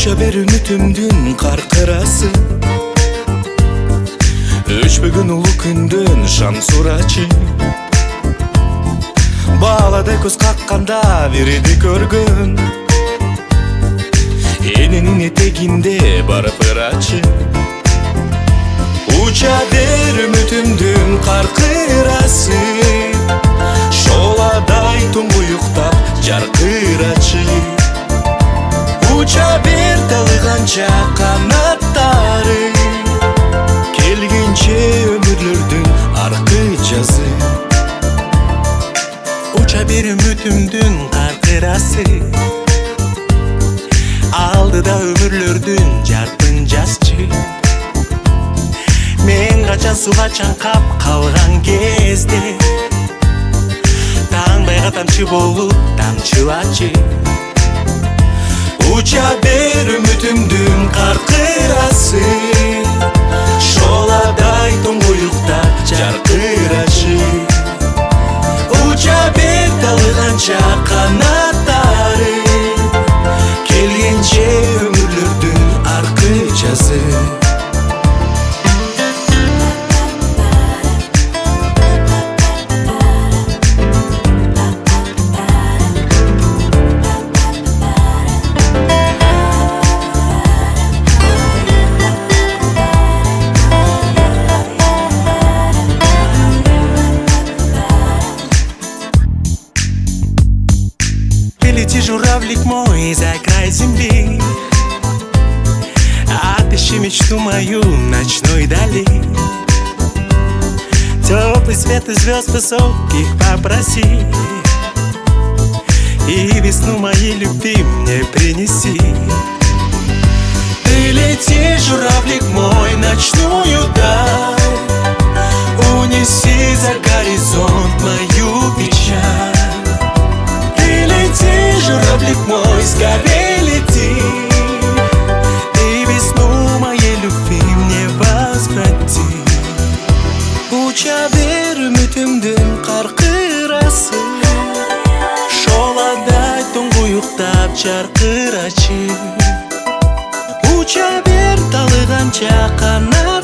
Уча бер үмүтүмдүн каркырасы, өчпөгөн улуу күндөн шам сурачы. Баалада көз какканда бирди көргөн, эненин этегинде барып ырачы. Уча бер үмүтүмдүн каркырасы, шоладай туңгуюктап жаркырачы. Уча бер талыганча канаттары, келгенче өмүрлөрдүн аркы жазы. Уча бер үмүтүмдүн каркырасы, алдыда өмүрлөрдүн жаркын жазчы. Мен качан суга чаңкап калган кезде, таңдайга тамчы болуп тамчылачы. Уча бер үмүтүмдүн каркырасы, шоладай туңгуюктап жаркырачы. Уча бер талыганча канаттары, келгенче өмүрлөрдүн аркы жазы. Лети, журавлик мой, за край земли, отыщи мечту мою ночной дали. Теплый свет из звезд высоких попроси, и весну моей любви мне принеси. Ты лети, журавлик мой, ночную даль, унеси за горизонт мою печаль. Журавлик мой, скорей лети, и весну моей любви мне возврати. Уча бер үмүтүмдүн каркырасы, шоладай туңгуюктап жаркырачы. Уча бер талыганча канат